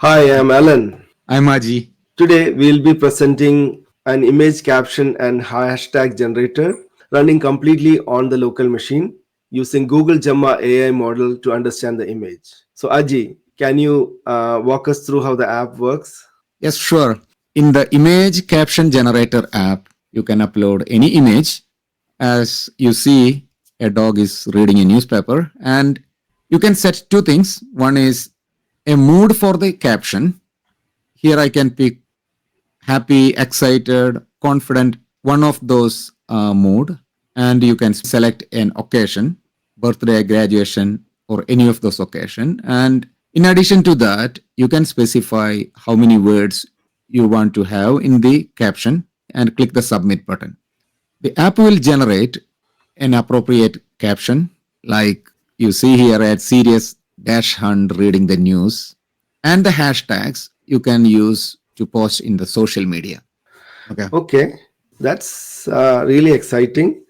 Hi, I'm Alan. I'm Aji. Today we'll be presenting an image caption and hashtag generator running completely on the local machine using Google Gemma AI model to understand the image. So, Aji, can you walk us through how the app works? Yes, sure. In the image caption generator app, you can upload any image. As you see, a dog is reading a newspaper, and you can set two things. One is a mood for the caption. Here I can pick happy, excited, confident, one of those mood, and you can select an occasion, birthday, graduation, or any of those occasion. And in addition to that, you can specify how many words you want to have in the caption and click the submit button. The app will generate an appropriate caption, like you see here at serious dash hunt reading the news, and the hashtags you can use to post in the social media. Okay. Okay, that's really exciting.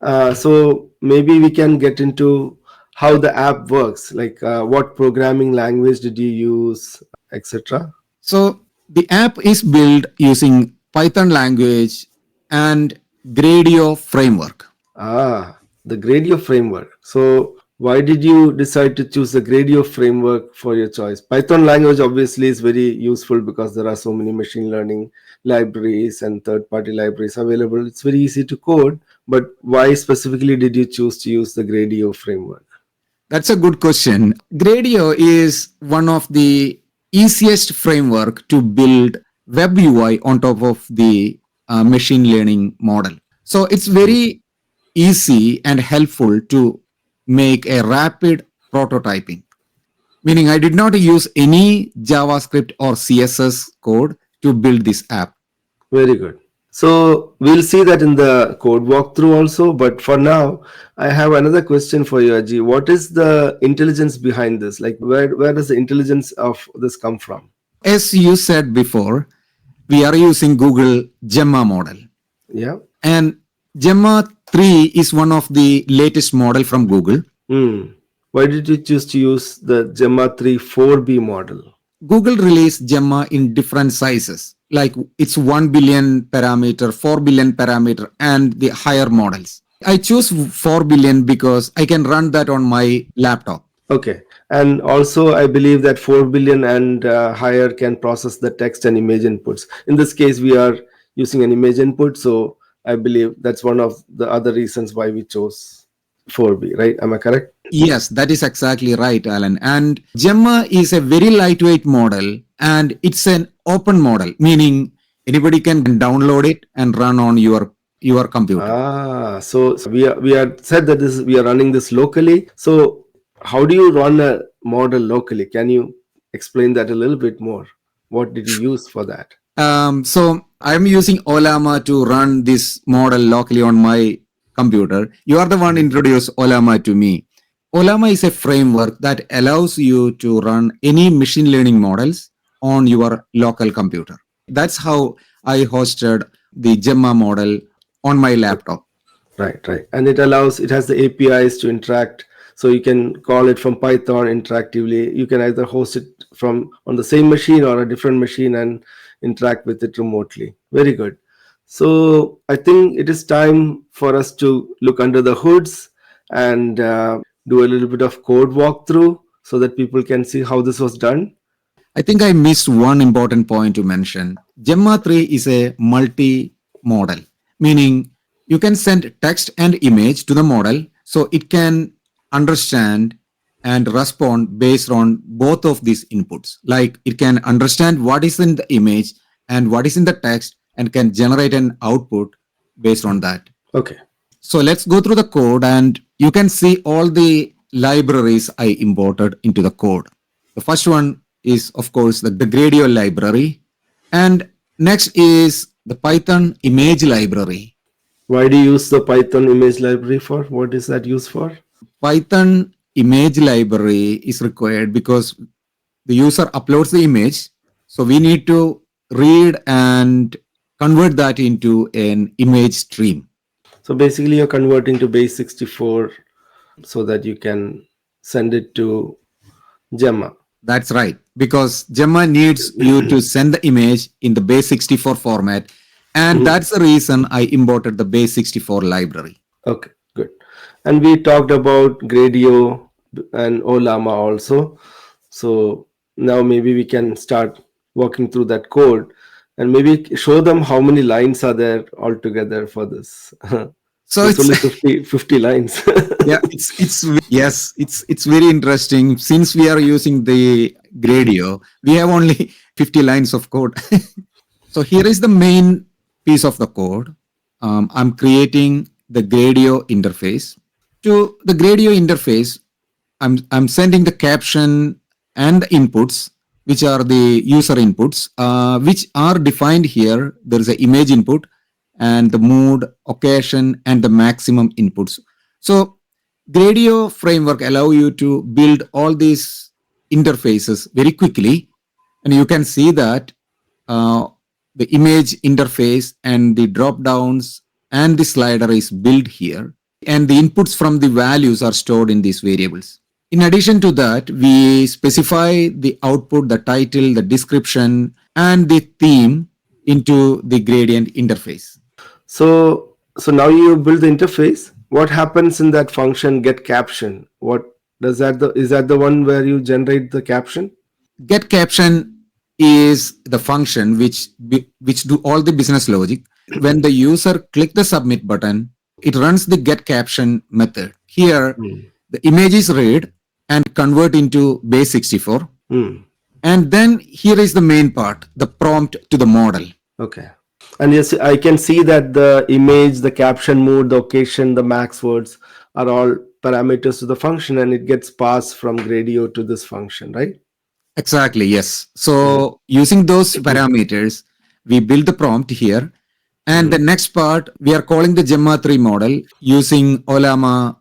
So, maybe we can get into how the app works, like what programming language did you use, etc. So the app is built using Python language and Gradio framework. The Gradio framework. So, why did you decide to choose the Gradio framework for your choice? Python language obviously is very useful because there are so many machine learning libraries and third party libraries available. It's very easy to code, but why specifically did you choose to use the Gradio framework? That's a good question. Gradio is one of the easiest framework to build web UI on top of the machine learning model. So it's very easy and helpful to make a rapid prototyping. Meaning I did not use any JavaScript or CSS code to build this app. Very good. So we'll see that in the code walkthrough also. But for now, I have another question for you, Aji. What is the intelligence behind this? Like, where does the intelligence of this come from? As you said before, we are using Google Gemma model. Yeah. And Gemma 3 is one of the latest model from Google. Hmm. Why did you choose to use the Gemma 3 4B model? Google released Gemma in different sizes, like it's 1 billion parameter, 4 billion parameter, and the higher models. I choose 4 billion because I can run that on my laptop. Okay. And also, I believe that 4 billion and higher can process the text and image inputs. In this case, we are using an image input. So I believe that's one of the other reasons why we chose 4B, right? Am I correct? Yes, that is exactly right, Alan. And Gemma is a very lightweight model and it's an open model, meaning anybody can download it and run on your computer. So we are said that this we are running this locally. So how do you run a model locally? Can you explain that a little bit more? What did you use for that? So I'm using Olama to run this model locally on my computer. You are the one introduced Olama to me. Olama is a framework that allows you to run any machine learning models on your local computer. That's how I hosted the Gemma model on my laptop. Right, right. And it has the APIs to interact. So you can call it from Python interactively. You can either host it from on the same machine or a different machine and interact with it remotely. Very good. So I think it is time for us to look under the hoods and do a little bit of code walkthrough so that people can see how this was done. I think I missed one important point to mention. Gemma 3 is a multi-model, meaning you can send text and image to the model so it can understand and respond based on both of these inputs. Like it can understand what is in the image and what is in the text and can generate an output based on that. Okay. So let's go through the code and you can see all the libraries I imported into the code. The first one is, of course, the Gradio library. And next is the Python image library. Why do you use the Python image library for? What is that used for? Python image library is required because the user uploads the image. So we need to read and convert that into an image stream. So basically, you're converting to base 64 so that you can send it to Gemma. That's right. Because Gemma needs you to send the image in the base64 format. And Mhm. that's the reason I imported the base64 library. Okay, good. And we talked about Gradio and Olama also. So now maybe we can start walking through that code and maybe show them how many lines are there altogether for this. So There's it's only 50 lines. yeah, it's very interesting. Since we are using the Gradio, we have only 50 lines of code. So here is the main piece of the code. I'm creating the Gradio interface. To the Gradio interface, I'm sending the caption and the inputs, which are the user inputs, which are defined here. There is an image input and the mood, occasion, and the maximum inputs. So Gradio framework allow you to build all these interfaces very quickly, and you can see that uh, the image interface and the drop downs and the slider is built here, and the inputs from the values are stored in these variables. In addition to that, we specify the output, the title, the description, and the theme into the gradient interface. So now you build the interface. What happens in that function get caption? What does that the is that the one where you generate the caption? Get caption is the function which do all the business logic. When the user click the submit button, it runs the get caption method. Here, Hmm. the image is read and convert into base64. Hmm. And then here is the main part, the prompt to the model. Okay. And yes, I can see that the image, the caption mood, the occasion, the max words are all parameters to the function, and it gets passed from Gradio to this function, right? Exactly, yes. Mm. So using those parameters, we build the prompt here. And the Mm. next part, we are calling the Gemma 3 model using Olama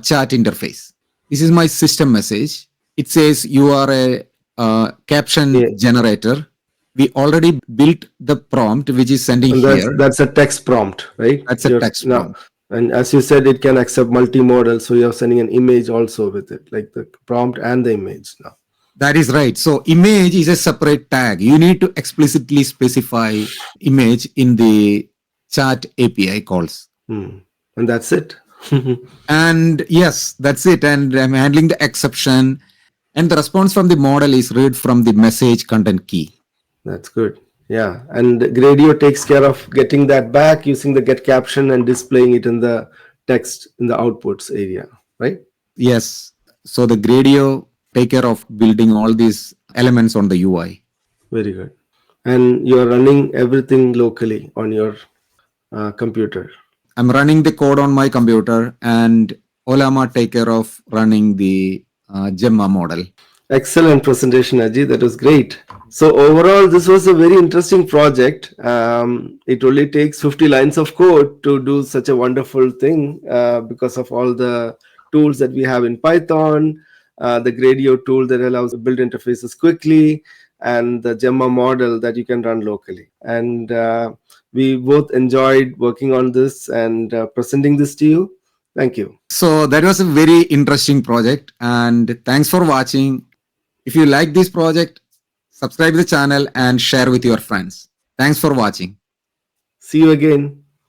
chat interface. This is my system message. It says you are a caption Yeah. generator. We already built the prompt, which is sending And here. that's a text prompt, right? That's a You're text now, prompt. and as you said, it can accept multimodal, so you're sending an image also with it, like the prompt and the image now. That is right. So image is a separate tag. You need to explicitly specify image in the chat API calls. Hmm. And that's it. And yes, that's it. And I'm handling the exception. And the response from the model is read from the message content key. That's good. Yeah. And Gradio takes care of getting that back using the get caption and displaying it in the text in the outputs area, right? Yes. So the Gradio take care of building all these elements on the UI. Very good. And you're running everything locally on your computer. I'm running the code on my computer, and Olama take care of running the Gemma model. Excellent presentation, Ajit. That was great. So overall, this was a very interesting project. It only takes 50 lines of code to do such a wonderful thing because of all the tools that we have in Python, the Gradio tool that allows to build interfaces quickly, and the Gemma model that you can run locally. And we both enjoyed working on this and presenting this to you. Thank you. So that was a very interesting project, and thanks for watching. If you like this project, subscribe the channel and share with your friends. Thanks for watching. See you again.